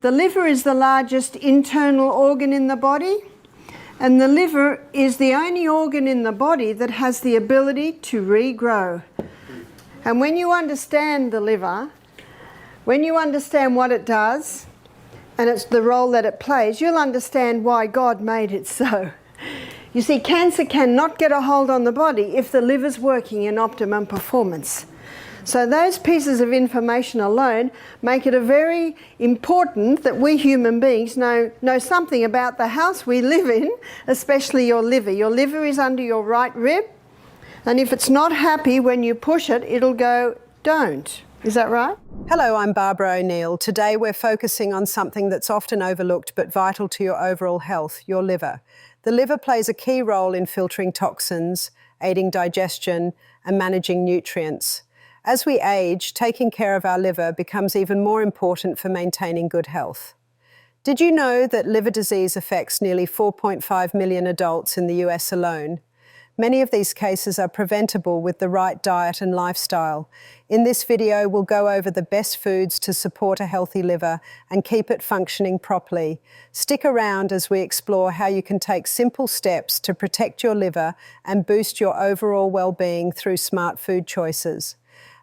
The liver is the largest internal organ in the body, and the liver is the only organ in the body that has the ability to regrow. And when you understand the liver, when you understand what it does, and it's the role that it plays, you'll understand why God made it so. You see, cancer cannot get a hold on the body if the liver's working in optimum performance. So those pieces of information alone make it a very important that we human beings know something about the house we live in, especially your liver. Your liver is under your right rib, and if it's not happy when you push it, it'll go, don't. Is that right? Hello, I'm Barbara O'Neill. Today we're focusing on something that's often overlooked but vital to your overall health, your liver. The liver plays a key role in filtering toxins, aiding digestion, and managing nutrients. As we age, taking care of our liver becomes even more important for maintaining good health. Did you know that liver disease affects nearly 4.5 million adults in the US alone? Many of these cases are preventable with the right diet and lifestyle. In this video, we'll go over the best foods to support a healthy liver and keep it functioning properly. Stick around as we explore how you can take simple steps to protect your liver and boost your overall well-being through smart food choices.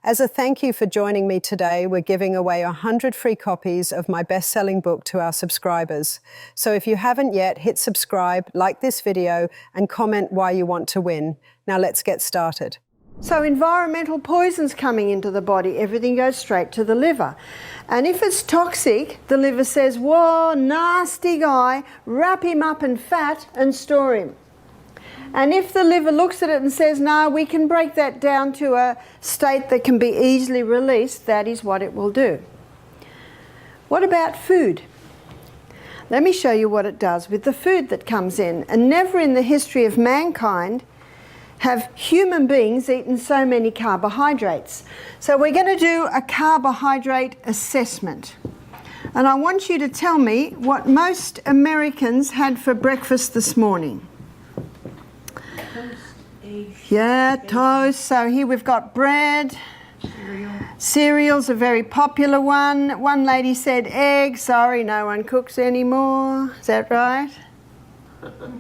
As a thank you for joining me today, we're giving away 100 free copies of my best-selling book to our subscribers. So if you haven't yet, hit subscribe, like this video, and comment why you want to win. Now let's get started. So environmental poisons coming into the body, everything goes straight to the liver. And if it's toxic, the liver says, whoa, nasty guy, wrap him up in fat and store him. And if the liver looks at it and says, no, we can break that down to a state that can be easily released, that is what it will do. What about food? Let me show you what it does with the food that comes in. And never in the history of mankind have human beings eaten so many carbohydrates. So we're going to do a carbohydrate assessment. And I want you to tell me what most Americans had for breakfast this morning. Yeah, toast. So here we've got bread. Cereal's a very popular one. One lady said egg. Sorry, no one cooks anymore. Is that right?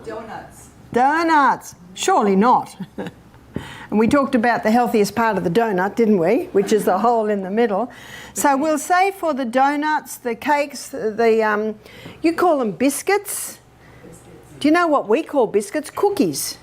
Donuts. Donuts. Surely not. And we talked about the healthiest part of the donut, didn't we? Which is the hole in the middle. So we'll say for the donuts, the cakes, you call them biscuits. Do you know what we call biscuits? Cookies.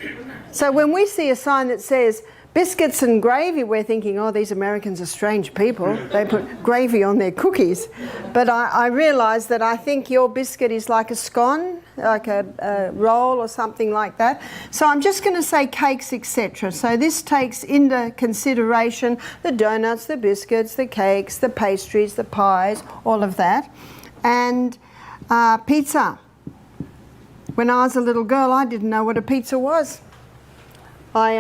So when we see a sign that says biscuits and gravy, we're thinking, oh, these Americans are strange people. They put gravy on their cookies. But I realise that I think your biscuit is like a scone, like a roll or something like that. So I'm just going to say cakes, etc. So this takes into consideration the donuts, the biscuits, the cakes, the pastries, the pies, all of that. And pizza. When I was a little girl, I didn't know what a pizza was. I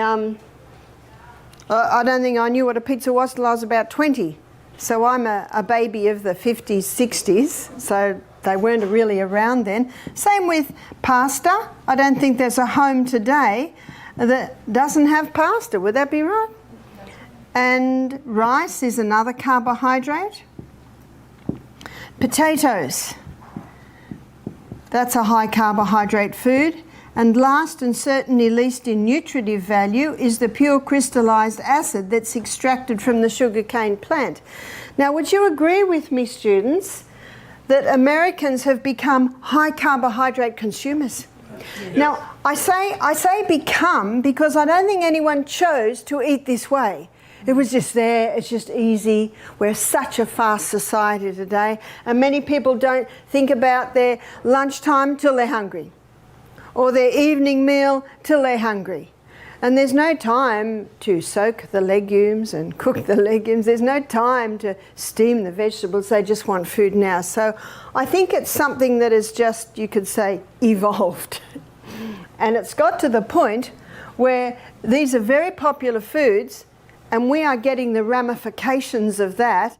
don't think I knew what a pizza was till I was about 20. So I'm a baby of the 50s, 60s, so they weren't really around then. Same with pasta. I don't think there's a home today that doesn't have pasta. Would that be right? And rice is another carbohydrate. Potatoes. That's a high carbohydrate food. And last and certainly least in nutritive value is the pure crystallized acid that's extracted from the sugarcane plant. Now, would you agree with me, students, that Americans have become high carbohydrate consumers? Yes. Now, I say become because I don't think anyone chose to eat this way. It was just there, it's just easy. We're such a fast society today, and many people don't think about their lunchtime till they're hungry, or their evening meal till they're hungry. And there's no time to soak the legumes and cook the legumes. There's no time to steam the vegetables. They just want food now. So I think it's something that is just, you could say, evolved. And it's got to the point where these are very popular foods, and we are getting the ramifications of that.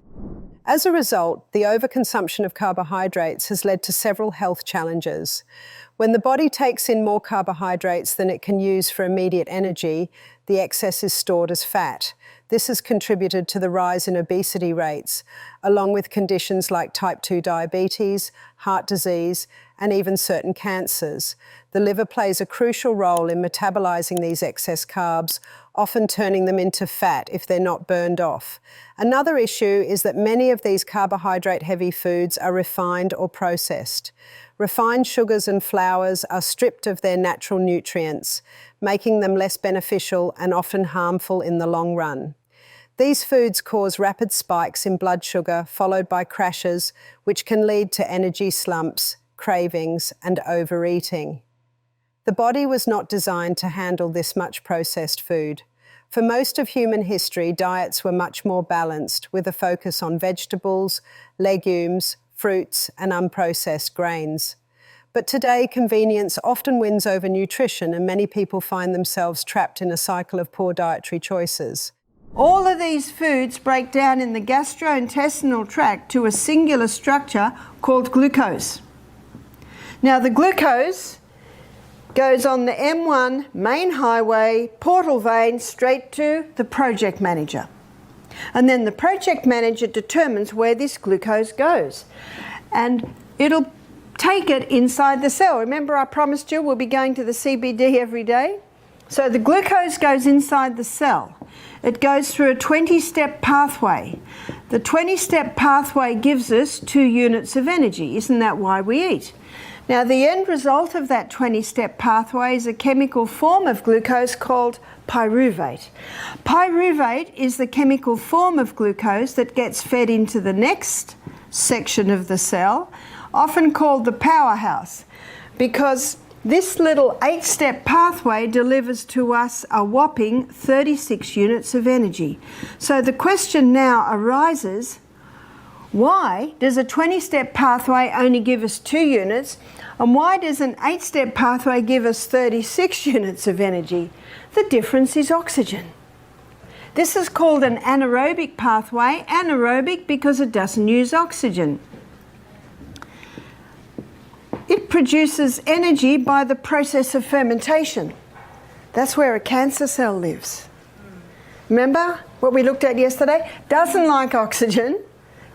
As a result, the overconsumption of carbohydrates has led to several health challenges. When the body takes in more carbohydrates than it can use for immediate energy, the excess is stored as fat. This has contributed to the rise in obesity rates, along with conditions like type 2 diabetes, heart disease, and even certain cancers. The liver plays a crucial role in metabolizing these excess carbs, often turning them into fat if they're not burned off. Another issue is that many of these carbohydrate-heavy foods are refined or processed. Refined sugars and flours are stripped of their natural nutrients, making them less beneficial and often harmful in the long run. These foods cause rapid spikes in blood sugar, followed by crashes, which can lead to energy slumps, cravings, and overeating. The body was not designed to handle this much processed food. For most of human history, diets were much more balanced, with a focus on vegetables, legumes, fruits, and unprocessed grains. But today, convenience often wins over nutrition, and many people find themselves trapped in a cycle of poor dietary choices. All of these foods break down in the gastrointestinal tract to a singular structure called glucose. Now, the glucose goes on the M1 main highway, portal vein, straight to the project manager. And then the project manager determines where this glucose goes. And it'll take it inside the cell. Remember, I promised you we'll be going to the CBD every day? So the glucose goes inside the cell. It goes through a 20-step pathway. The 20-step pathway gives us 2 units of energy. Isn't that why we eat? Now, the end result of that 20-step pathway is a chemical form of glucose called pyruvate. Pyruvate is the chemical form of glucose that gets fed into the next section of the cell, often called the powerhouse, because this little 8-step pathway delivers to us a whopping 36 units of energy. So the question now arises, why does a 20-step pathway only give us 2 units, and why does an 8-step pathway give us 36 units of energy? The difference is oxygen. This is called an anaerobic pathway, anaerobic because it doesn't use oxygen. It produces energy by the process of fermentation. That's where a cancer cell lives. Remember what we looked at yesterday? Doesn't like oxygen,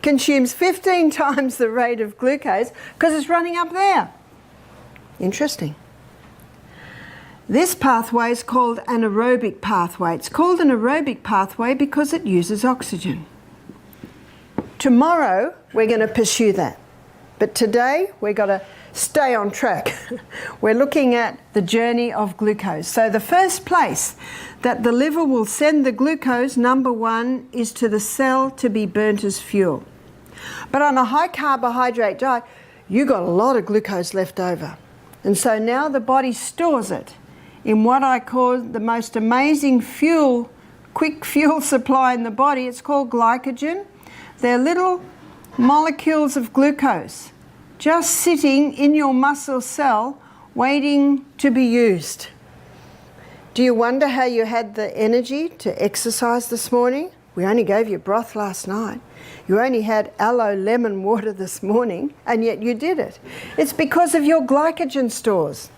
consumes 15 times the rate of glucose because it's running up there. Interesting. This pathway is called an aerobic pathway. It's called an aerobic pathway because it uses oxygen. Tomorrow we're going to pursue that. But today we've got to stay on track. We're looking at the journey of glucose. So the first place that the liver will send the glucose, number 1, is to the cell to be burnt as fuel. But on a high carbohydrate diet, you got a lot of glucose left over. And so now the body stores it in what I call the most amazing fuel, quick fuel supply in the body. It's called glycogen. They're little molecules of glucose just sitting in your muscle cell waiting to be used. Do you wonder how you had the energy to exercise this morning? We only gave you broth last night. You only had aloe lemon water this morning, and yet you did it. It's because of your glycogen stores.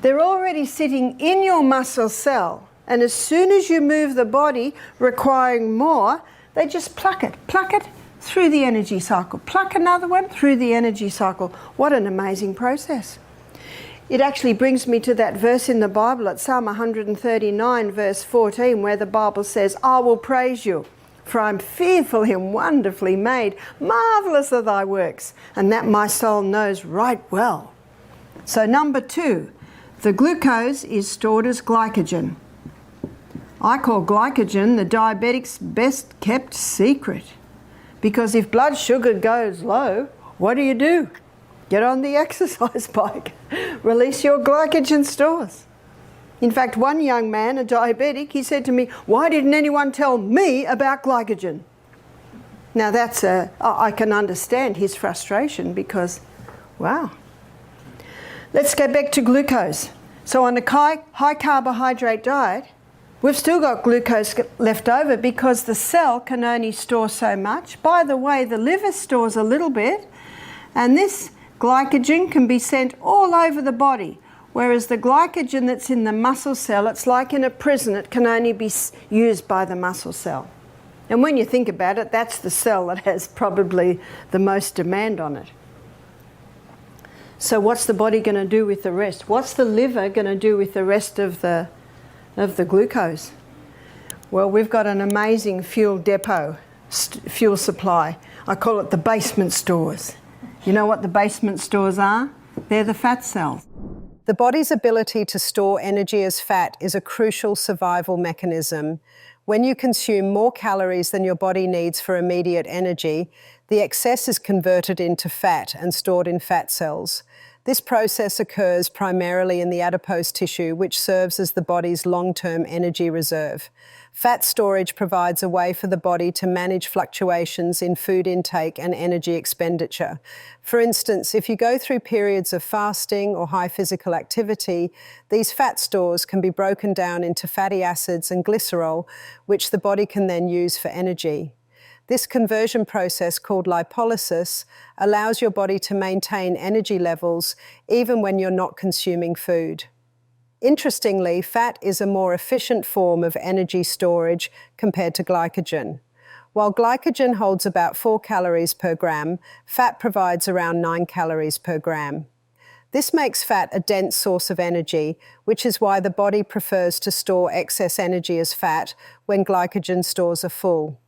They're already sitting in your muscle cell, and as soon as you move the body requiring more, they just pluck it through the energy cycle. Pluck another one through the energy cycle. What an amazing process. It actually brings me to that verse in the Bible at Psalm 139 verse 14, where the Bible says, I will praise you, for I'm fearfully and wonderfully made. Marvellous are thy works, and that my soul knows right well. So number 2, the glucose is stored as glycogen. I call glycogen the diabetic's best kept secret. Because if blood sugar goes low, what do? Get on the exercise bike. Release your glycogen stores. In fact, one young man, a diabetic, he said to me, why didn't anyone tell me about glycogen? Now I can understand his frustration because, wow. Let's go back to glucose. So on a high carbohydrate diet, we've still got glucose left over because the cell can only store so much. By the way, the liver stores a little bit, and this glycogen can be sent all over the body, whereas the glycogen that's in the muscle cell, it's like in a prison, it can only be used by the muscle cell. And when you think about it, that's the cell that has probably the most demand on it. So what's the body going to do with the rest? What's the liver going to do with the rest of the glucose? Well, we've got an amazing fuel depot, fuel supply. I call it the basement stores. You know what the basement stores are? They're the fat cells. The body's ability to store energy as fat is a crucial survival mechanism. When you consume more calories than your body needs for immediate energy, the excess is converted into fat and stored in fat cells. This process occurs primarily in the adipose tissue, which serves as the body's long-term energy reserve. Fat storage provides a way for the body to manage fluctuations in food intake and energy expenditure. For instance, if you go through periods of fasting or high physical activity, these fat stores can be broken down into fatty acids and glycerol, which the body can then use for energy. This conversion process, called lipolysis, allows your body to maintain energy levels even when you're not consuming food. Interestingly, fat is a more efficient form of energy storage compared to glycogen. While glycogen holds about 4 calories per gram, fat provides around 9 calories per gram. This makes fat a dense source of energy, which is why the body prefers to store excess energy as fat when glycogen stores are full.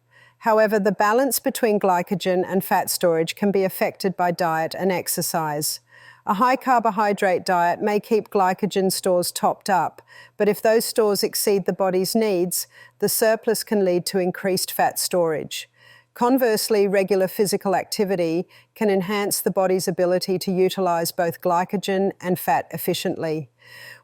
However, the balance between glycogen and fat storage can be affected by diet and exercise. A high carbohydrate diet may keep glycogen stores topped up, but if those stores exceed the body's needs, the surplus can lead to increased fat storage. Conversely, regular physical activity can enhance the body's ability to utilize both glycogen and fat efficiently.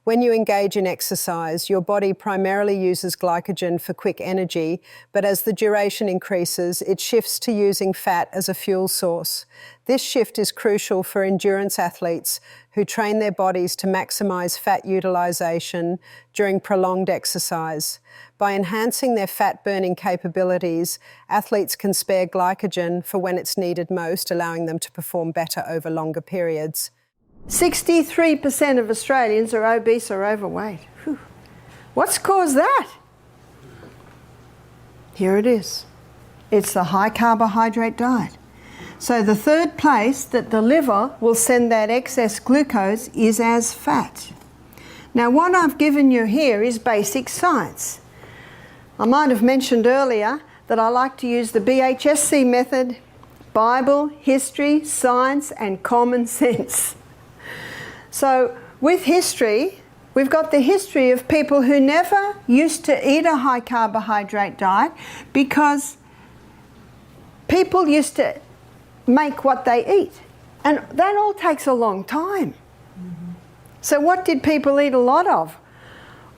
When you engage in exercise, your body primarily uses glycogen for quick energy, but as the duration increases, it shifts to using fat as a fuel source. This shift is crucial for endurance athletes who train their bodies to maximize fat utilization during prolonged exercise. By enhancing their fat-burning capabilities, athletes can spare glycogen for when it's needed most, allowing them to perform better over longer periods. 63% of Australians are obese or overweight. Whew. What's caused that? Here it is. It's the high carbohydrate diet. So the third place that the liver will send that excess glucose is as fat. Now what I've given you here is basic science. I might have mentioned earlier that I like to use the BHSC method: Bible, history, science, and common sense. So with history, we've got the history of people who never used to eat a high carbohydrate diet because people used to make what they eat. And that all takes a long time. So what did people eat a lot of?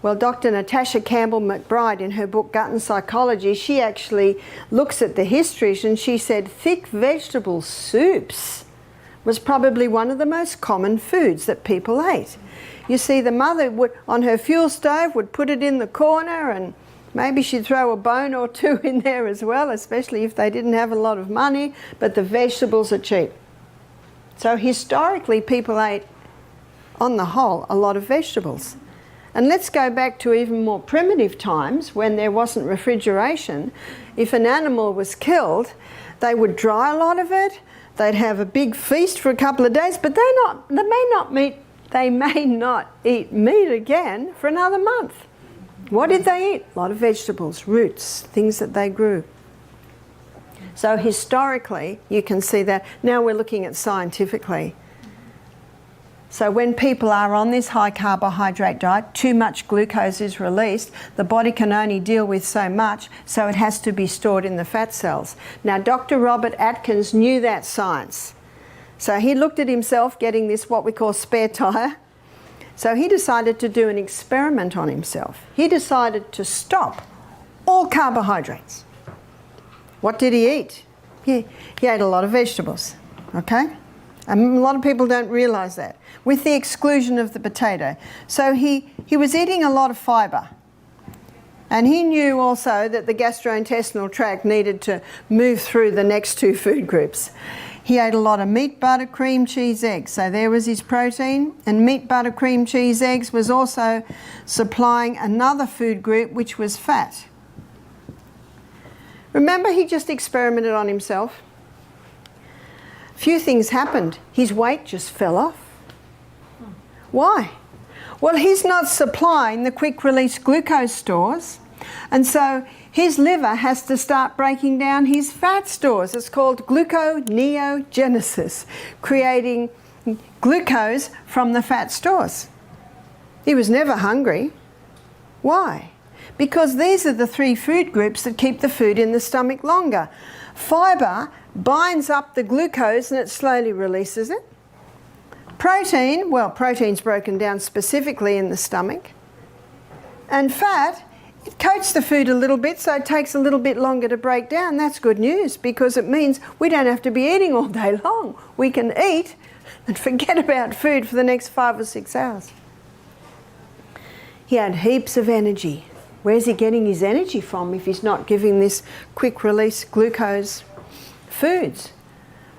Well, Dr. Natasha Campbell McBride, in her book Gut and Psychology, she actually looks at the histories, and she said thick vegetable soups was probably one of the most common foods that people ate. You see, the mother would, on her fuel stove, would put it in the corner, and maybe she'd throw a bone or two in there as well, especially if they didn't have a lot of money, but the vegetables are cheap. So historically, people ate, on the whole, a lot of vegetables. And let's go back to even more primitive times when there wasn't refrigeration. If an animal was killed, they would dry a lot of it. They'd have a big feast for a couple of days, but they may not eat meat again for another month. What did they eat? A lot of vegetables, roots, things that they grew. So historically, you can see that. Now we're looking at scientifically. So when people are on this high carbohydrate diet, too much glucose is released. The body can only deal with so much, so it has to be stored in the fat cells. Now, Dr. Robert Atkins knew that science. So he looked at himself getting this, what we call spare tire. So he decided to do an experiment on himself. He decided to stop all carbohydrates. What did he eat? He ate a lot of vegetables, okay? And a lot of people don't realise that, with the exclusion of the potato. So he was eating a lot of fibre. And he knew also that the gastrointestinal tract needed to move through the next two food groups. He ate a lot of meat, butter, cream, cheese, eggs. So there was his protein. And meat, butter, cream, cheese, eggs was also supplying another food group, which was fat. Remember, he just experimented on himself. Few things happened. His weight just fell off. Why? Well, he's not supplying the quick-release glucose stores, and so his liver has to start breaking down his fat stores. It's called gluconeogenesis, creating glucose from the fat stores. He was never hungry. Why? Because these are the three food groups that keep the food in the stomach longer. Fibre binds up the glucose and it slowly releases it. Protein, well, protein's broken down specifically in the stomach. And fat, it coats the food a little bit, so it takes a little bit longer to break down. That's good news, because it means we don't have to be eating all day long. We can eat and forget about food for the next 5 or 6 hours. He had heaps of energy. Where's he getting his energy from if he's not giving this quick-release glucose foods?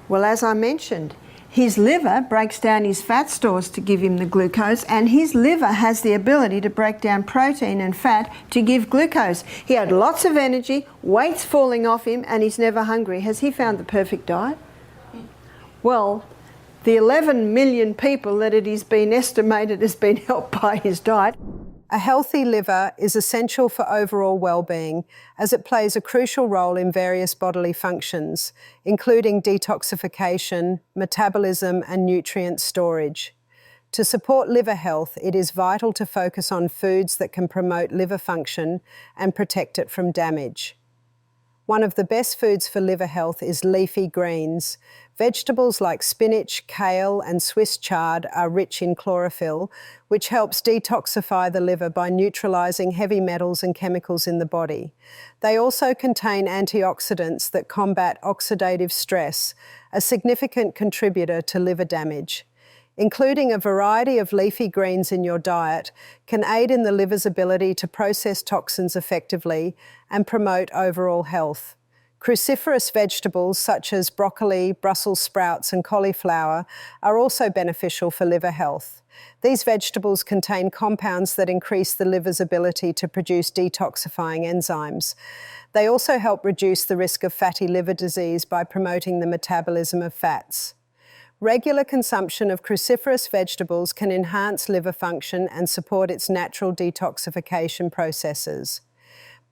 Well, as I mentioned, his liver breaks down his fat stores to give him the glucose, and his liver has the ability to break down protein and fat to give glucose. He had lots of energy, weight's falling off him, and he's never hungry. Has he found the perfect diet? Well, the 11 million people that it has been estimated has been helped by his diet. A healthy liver is essential for overall well-being, as it plays a crucial role in various bodily functions, including detoxification, metabolism, and nutrient storage. To support liver health, it is vital to focus on foods that can promote liver function and protect it from damage. One of the best foods for liver health is leafy greens. Vegetables like spinach, kale, and Swiss chard are rich in chlorophyll, which helps detoxify the liver by neutralising heavy metals and chemicals in the body. They also contain antioxidants that combat oxidative stress, a significant contributor to liver damage. Including a variety of leafy greens in your diet can aid in the liver's ability to process toxins effectively and promote overall health. Cruciferous vegetables such as broccoli, Brussels sprouts, and cauliflower are also beneficial for liver health. These vegetables contain compounds that increase the liver's ability to produce detoxifying enzymes. They also help reduce the risk of fatty liver disease by promoting the metabolism of fats. Regular consumption of cruciferous vegetables can enhance liver function and support its natural detoxification processes.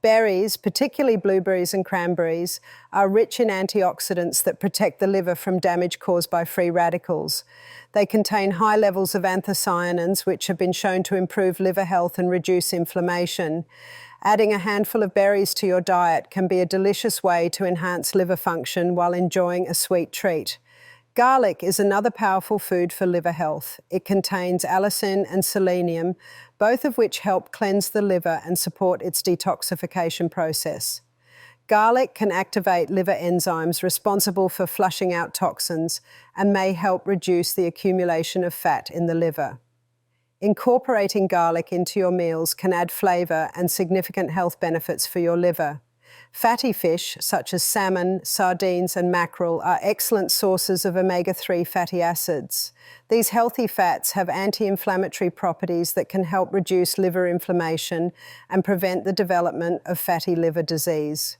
Berries, particularly blueberries and cranberries, are rich in antioxidants that protect the liver from damage caused by free radicals. They contain high levels of anthocyanins, which have been shown to improve liver health and reduce inflammation. Adding a handful of berries to your diet can be a delicious way to enhance liver function while enjoying a sweet treat. Garlic is another powerful food for liver health. It contains allicin and selenium, both of which help cleanse the liver and support its detoxification process. Garlic can activate liver enzymes responsible for flushing out toxins and may help reduce the accumulation of fat in the liver. Incorporating garlic into your meals can add flavour and significant health benefits for your liver. Fatty fish, such as salmon, sardines, and mackerel, are excellent sources of omega-3 fatty acids. These healthy fats have anti-inflammatory properties that can help reduce liver inflammation and prevent the development of fatty liver disease.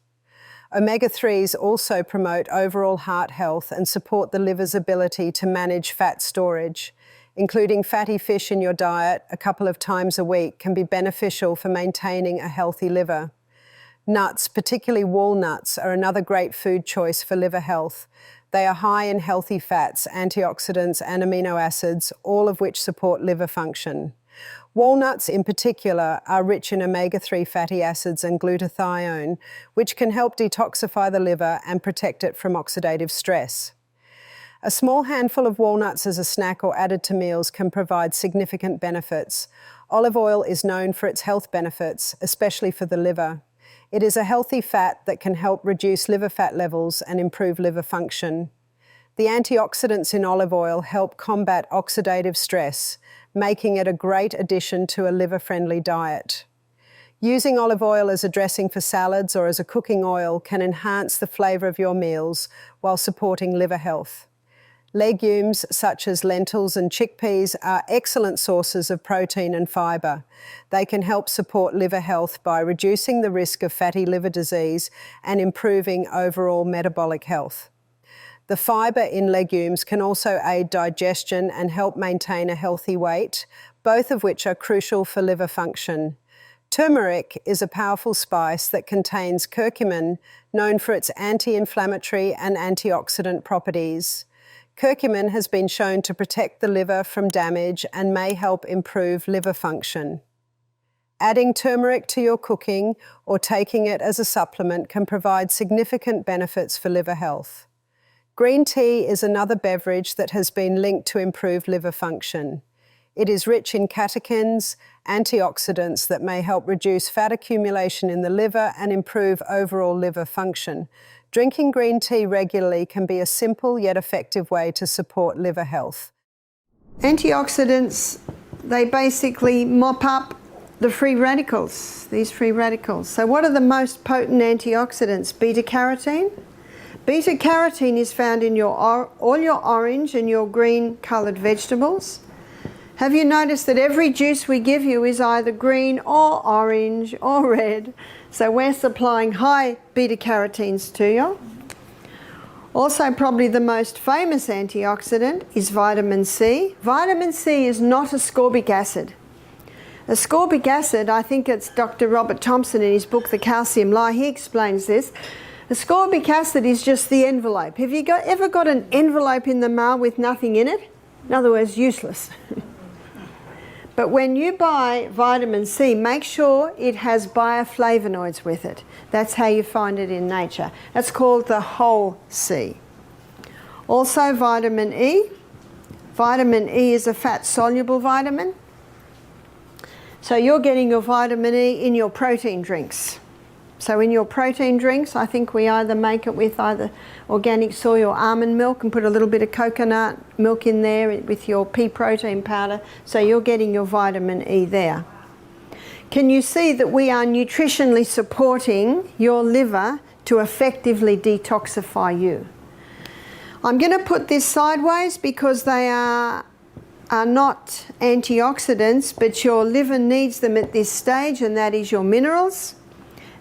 Omega-3s also promote overall heart health and support the liver's ability to manage fat storage. Including fatty fish in your diet a couple of times a week can be beneficial for maintaining a healthy liver. Nuts, particularly walnuts, are another great food choice for liver health. They are high in healthy fats, antioxidants, and amino acids, all of which support liver function. Walnuts in particular are rich in omega-3 fatty acids and glutathione, which can help detoxify the liver and protect it from oxidative stress. A small handful of walnuts as a snack or added to meals can provide significant benefits. Olive oil is known for its health benefits, especially for the liver. It is a healthy fat that can help reduce liver fat levels and improve liver function. The antioxidants in olive oil help combat oxidative stress, making it a great addition to a liver-friendly diet. Using olive oil as a dressing for salads or as a cooking oil can enhance the flavour of your meals while supporting liver health. Legumes such as lentils and chickpeas are excellent sources of protein and fibre. They can help support liver health by reducing the risk of fatty liver disease and improving overall metabolic health. The fibre in legumes can also aid digestion and help maintain a healthy weight, both of which are crucial for liver function. Turmeric is a powerful spice that contains curcumin, known for its anti-inflammatory and antioxidant properties. Curcumin has been shown to protect the liver from damage and may help improve liver function. Adding turmeric to your cooking or taking it as a supplement can provide significant benefits for liver health. Green tea is another beverage that has been linked to improved liver function. It is rich in catechins, antioxidants that may help reduce fat accumulation in the liver and improve overall liver function. Drinking green tea regularly can be a simple yet effective way to support liver health. Antioxidants, they basically mop up the free radicals, these free radicals. So what are the most potent antioxidants? Beta-carotene. Beta-carotene is found in all your orange and your green coloured vegetables. Have you noticed that every juice we give you is either green or orange or red? So we're supplying high beta-carotenes to you. Also, probably the most famous antioxidant is vitamin C. Vitamin C is not ascorbic acid. Ascorbic acid, I think it's Dr. Robert Thompson in his book, The Calcium Lie, he explains this. Ascorbic acid is just the envelope. Have you ever got an envelope in the mail with nothing in it? In other words, useless. But when you buy vitamin C, make sure it has bioflavonoids with it. That's how you find it in nature. That's called the whole C. Also vitamin E. Vitamin E is a fat-soluble vitamin. So you're getting your vitamin E in your protein drinks. So in your protein drinks, I think we either make it with either organic soy or almond milk and put a little bit of coconut milk in there with your pea protein powder. So you're getting your vitamin E there. Can you see that we are nutritionally supporting your liver to effectively detoxify you? I'm going to put this sideways because they are not antioxidants, but your liver needs them at this stage, and that is your minerals.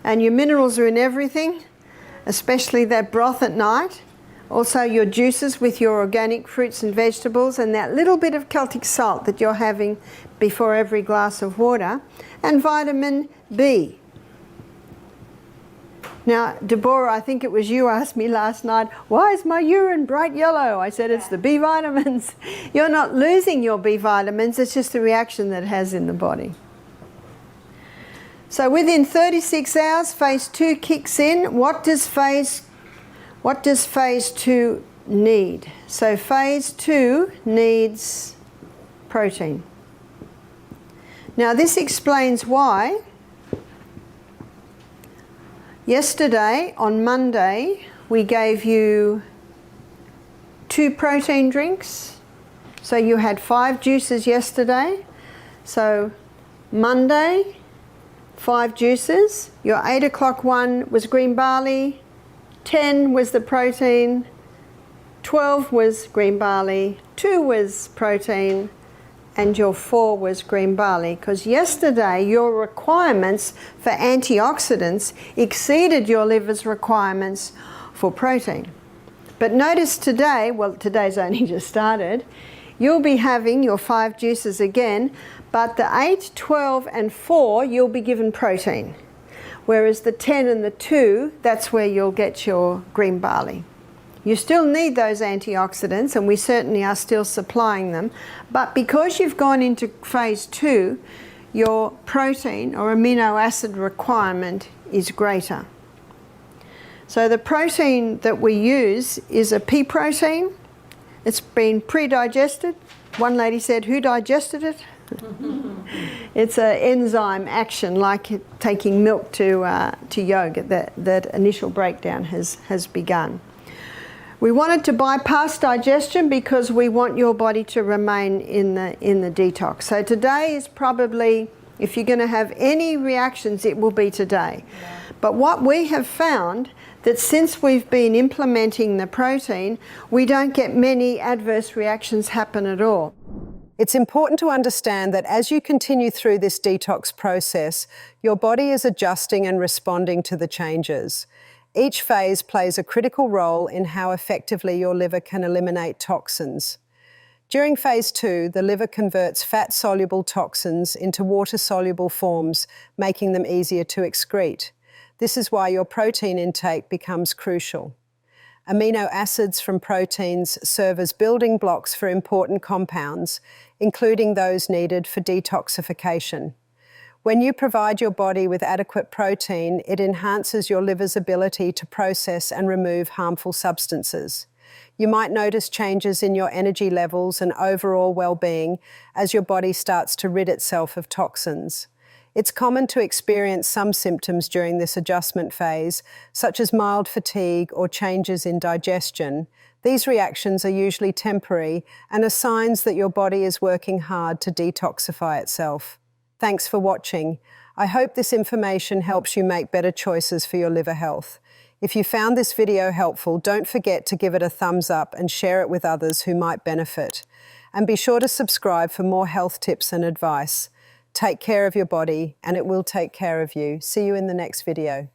And your minerals are in everything, especially that broth at night. Also your juices with your organic fruits and vegetables, and that little bit of Celtic salt that you're having before every glass of water. And vitamin B. Now, Deborah, I think it was you asked me last night, why is my urine bright yellow? I said it's the B vitamins. You're not losing your B vitamins, it's just the reaction that it has in the body. So within 36 hours, phase 2 kicks in. What does phase 2 need? So phase 2 needs protein. Now this explains why yesterday, on Monday, we gave you 2 protein drinks. So you had 5 juices yesterday. So Monday, 5 juices. Your 8 o'clock one was green barley, 10 was the protein, 12 was green barley, 2 was protein, and your 4 was green barley. Because yesterday your requirements for antioxidants exceeded your liver's requirements for protein. But notice today, well, today's only just started, you'll be having your 5 juices again, but the 8, 12 and 4 you'll be given protein. Whereas the 10 and the 2, that's where you'll get your green barley. You still need those antioxidants, and we certainly are still supplying them, but because you've gone into phase 2, your protein or amino acid requirement is greater. So the protein that we use is a pea protein. It's been pre-digested. One lady said, who digested it? It's an enzyme action, like taking milk to yogurt. That initial breakdown has begun. We wanted to bypass digestion because we want your body to remain in the detox. So today is probably, if you're going to have any reactions, it will be today. Yeah. But what we have found, that since we've been implementing the protein, we don't get many adverse reactions happen at all. It's important to understand that as you continue through this detox process, your body is adjusting and responding to the changes. Each phase plays a critical role in how effectively your liver can eliminate toxins. During phase 2, the liver converts fat-soluble toxins into water-soluble forms, making them easier to excrete. This is why your protein intake becomes crucial. Amino acids from proteins serve as building blocks for important compounds, including those needed for detoxification. When you provide your body with adequate protein, it enhances your liver's ability to process and remove harmful substances. You might notice changes in your energy levels and overall well-being as your body starts to rid itself of toxins. It's common to experience some symptoms during this adjustment phase, such as mild fatigue or changes in digestion. These reactions are usually temporary and are signs that your body is working hard to detoxify itself. Thanks for watching. I hope this information helps you make better choices for your liver health. If you found this video helpful, don't forget to give it a thumbs up and share it with others who might benefit. And be sure to subscribe for more health tips and advice. Take care of your body, and it will take care of you. See you in the next video.